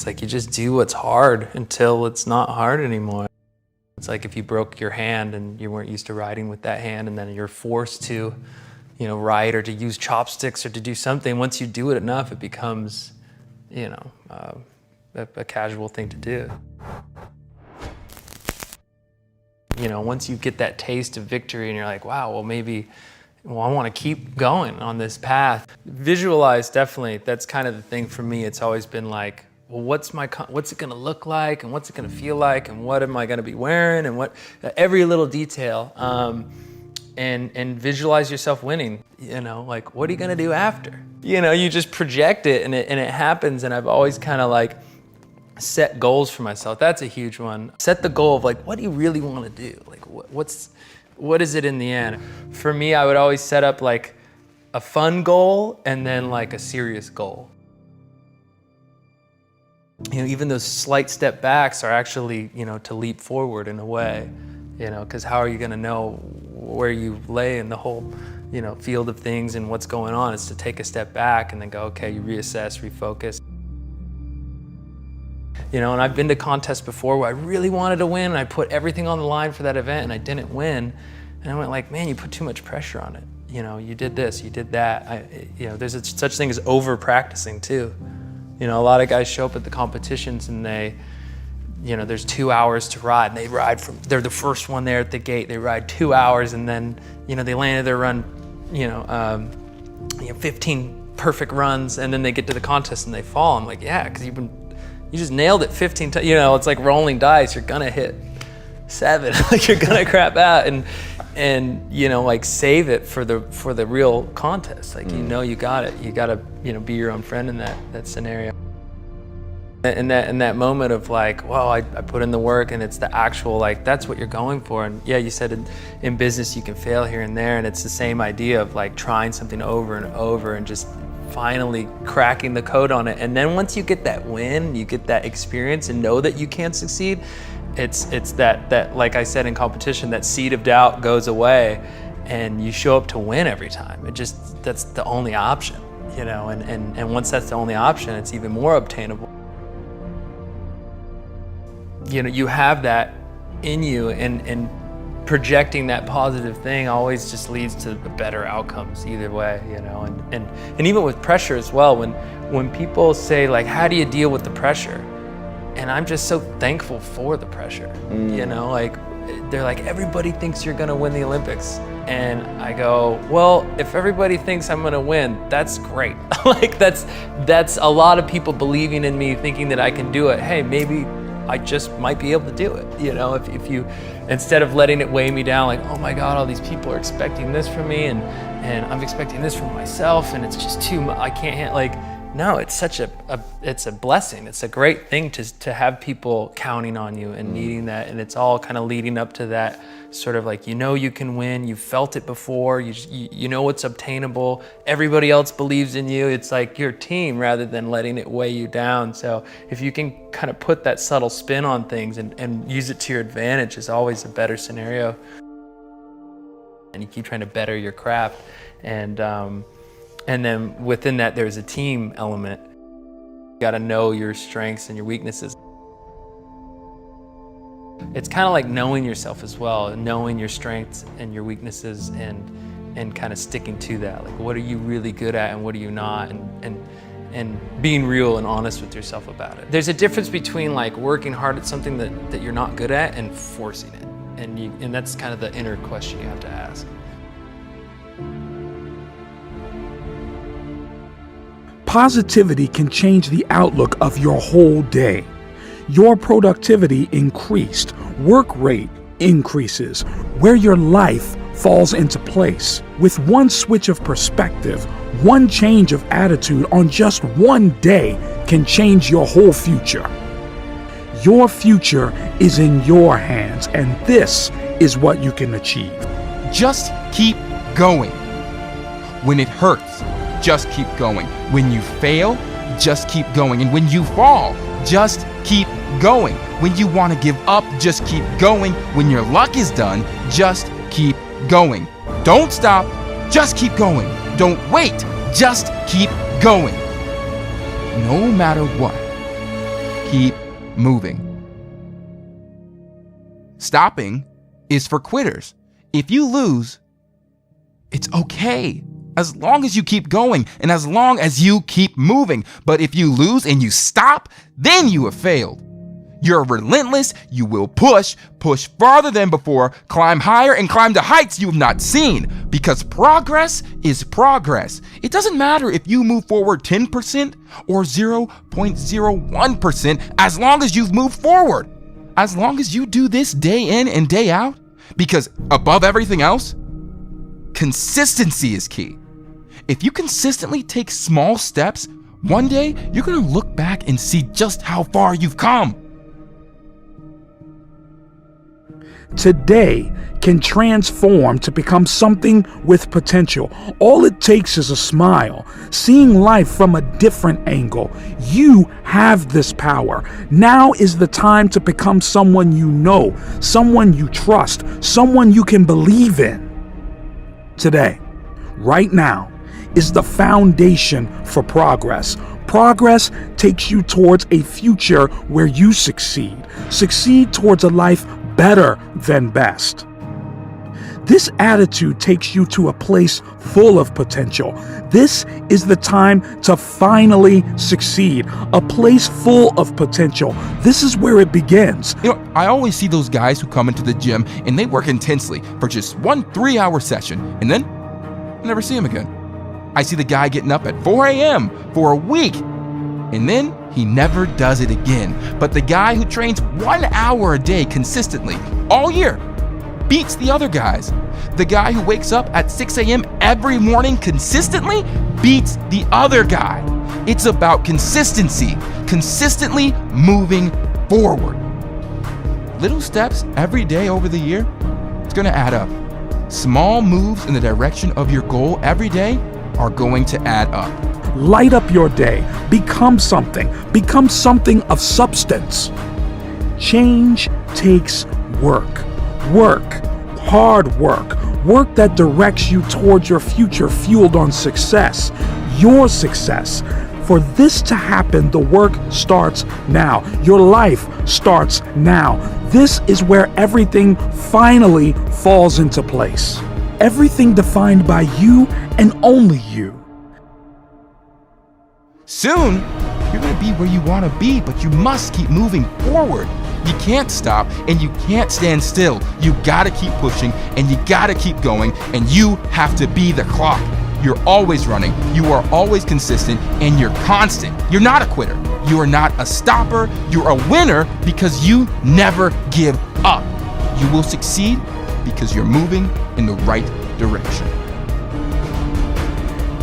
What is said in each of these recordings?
It's like you just do what's hard until it's not hard anymore. It's like if you broke your hand and you weren't used to riding with that hand, and then you're forced to, ride or to use chopsticks or to do something. Once you do it enough, it becomes, a casual thing to do. Once you get that taste of victory and you're like, wow, well, maybe, I want to keep going on this path. Visualize, definitely. That's kind of the thing for me. It's always been like, well, what's it going to look like, and what's it going to feel like, and what am I going to be wearing, and every little detail. And visualize yourself winning. Like, what are you going to do after? You just project it, and it happens. And I've always kind of like set goals for myself. That's a huge one. Set the goal of like, what do you really want to do? Like, what is it in the end? For me, I would always set up like a fun goal and then like a serious goal. Even those slight step backs are actually, to leap forward in a way, because how are you going to know where you lay in the whole, field of things and what's going on? It's to take a step back and then go, okay, you reassess, refocus. And I've been to contests before where I really wanted to win and I put everything on the line for that event and I didn't win. And I went like, man, you put too much pressure on it. You did this, you did that. There's such thing as over practicing too. A lot of guys show up at the competitions and there's 2 hours to ride, and they're the first one there at the gate. They ride 2 hours, and then, they landed their run, 15 perfect runs, and then they get to the contest and they fall. I'm like, yeah, because you just nailed it 15 times. It's like rolling dice. You're gonna hit 7, like you're gonna crap out, and like save it for the real contest. Like you got it. You gotta be your own friend in that scenario. In that moment of like, well, I put in the work, and it's the actual, like, that's what you're going for. And yeah, you said in business you can fail here and there, and it's the same idea of like trying something over and over and just finally cracking the code on it. And then once you get that win, you get that experience and know that you can succeed, it's that like I said in competition, that seed of doubt goes away and you show up to win every time. That's the only option, and once that's the only option, it's even more obtainable. You have that in you, and projecting that positive thing always just leads to better outcomes either way, and even with pressure as well. When people say like, how do you deal with the pressure? And I'm just so thankful for the pressure. Like they're like, everybody thinks you're gonna win the Olympics. And I go, well, if everybody thinks I'm gonna win, that's great. Like that's a lot of people believing in me, thinking that I can do it. Hey, maybe I just might be able to do it. If you, instead of letting it weigh me down, like, oh my God, all these people are expecting this from me, and I'm expecting this from myself, and it's just too much, I can't handle, like, no, it's such it's a blessing. It's a great thing to have people counting on you and needing that, and it's all kind of leading up to that sort of like, you can win, you've felt it before, you know it's obtainable, everybody else believes in you. It's like your team rather than letting it weigh you down. So if you can kind of put that subtle spin on things and use it to your advantage, is always a better scenario. And you keep trying to better your craft, and then within that, there's a team element. You gotta know your strengths and your weaknesses. It's kind of like knowing yourself as well, knowing your strengths and your weaknesses, and kind of sticking to that. Like, what are you really good at and what are you not? And being real and honest with yourself about it. There's a difference between like working hard at something that you're not good at and forcing it. And that's kind of the inner question you have to ask. Positivity can change the outlook of your whole day. Your productivity increased, work rate increases, where your life falls into place. With one switch of perspective, one change of attitude on just one day can change your whole future. Your future is in your hands, and this is what you can achieve. Just keep going. When it hurts, just keep going. When you fail, just keep going. And when you fall, just keep going. When you want to give up, just keep going. When your luck is done, just keep going. Don't stop, just keep going. Don't wait, just keep going. No matter what, keep moving. Stopping is for quitters. If you lose, it's okay, as long as you keep going and as long as you keep moving. But if you lose and you stop, then you have failed. You're relentless, you will push farther than before, climb higher and climb to heights you have not seen, because progress is progress. It doesn't matter if you move forward 10% or 0.01%, as long as you've moved forward. As long as you do this day in and day out, because above everything else, consistency is key. If you consistently take small steps, one day you're gonna look back and see just how far you've come. Today can transform to become something with potential. All it takes is a smile, seeing life from a different angle. You have this power. Now is the time to become someone you know, someone you trust, someone you can believe in. Today, right now, is the foundation for progress. Progress takes you towards a future where you succeed towards a life better than best. This attitude takes you to a place full of potential. This is the time to finally succeed. A place full of potential. This is where it begins. I always see those guys who come into the gym and they work intensely for just 1 3-hour session, and then I never see him again. I see the guy getting up at 4 a.m. for a week, and then he never does it again. But the guy who trains 1 hour a day consistently all year beats the other guys. The guy who wakes up at 6 a.m. every morning consistently beats the other guy. It's about consistency, consistently moving forward. Little steps every day over the year, it's gonna add up. Small moves in the direction of your goal every day are going to add up. Light up your day. Become something of substance. Change takes work. Hard work that directs you towards your future fueled on success, your success. For this to happen, the work starts now. Your life starts now. This is where everything finally falls into place. Everything defined by you and only you. Soon, you're gonna be where you wanna be, but you must keep moving forward. You can't stop and you can't stand still. You gotta keep pushing and you gotta keep going, and you have to be the clock. You're always running, you are always consistent, and you're constant. You're not a quitter. You are not a stopper. You're a winner because you never give up. You will succeed because you're moving in the right direction.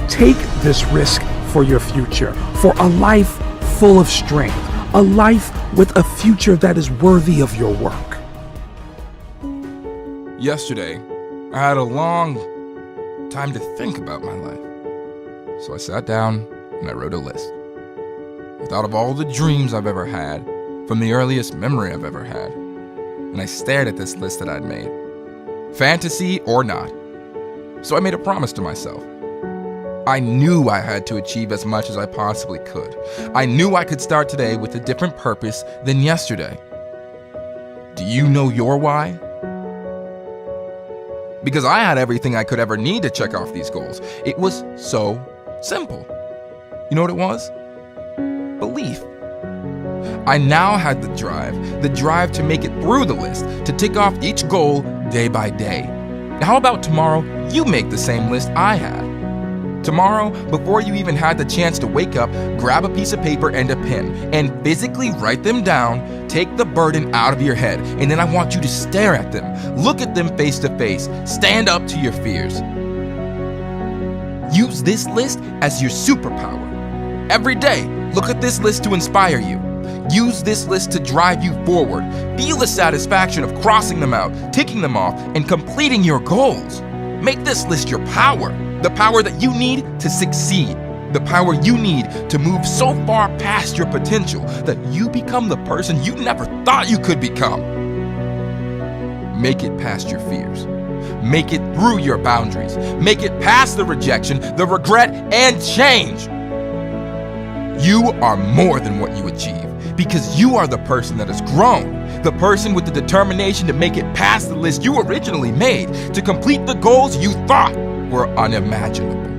Take this risk for your future, for a life full of strength, a life with a future that is worthy of your work. Yesterday, I had a long time to think about my life. So I sat down and I wrote a list. I thought of all the dreams I've ever had, from the earliest memory I've ever had. And I stared at this list that I'd made, fantasy or not. So I made a promise to myself. I knew I had to achieve as much as I possibly could. I knew I could start today with a different purpose than yesterday. Do you know your why? Because I had everything I could ever need to check off these goals. It was so simple. You know what it was? Belief. I now had the drive to make it through the list, to tick off each goal day by day. Now, how about tomorrow you make the same list I had? Tomorrow, before you even had the chance to wake up, grab a piece of paper and a pen and physically write them down. Take the burden out of your head, and then I want you to stare at them. Look at them face to face. Stand up to your fears. Use this list as your superpower. Every day, look at this list to inspire you. Use this list to drive you forward. Feel the satisfaction of crossing them out, ticking them off, and completing your goals. Make this list your power. The power that you need to succeed. The power you need to move so far past your potential that you become the person you never thought you could become. Make it past your fears. Make it through your boundaries. Make it past the rejection, the regret, and change. You are more than what you achieve, because because you are the person that has grown, the person with the determination to make it past the list you originally made, to complete the goals you thought were unimaginable.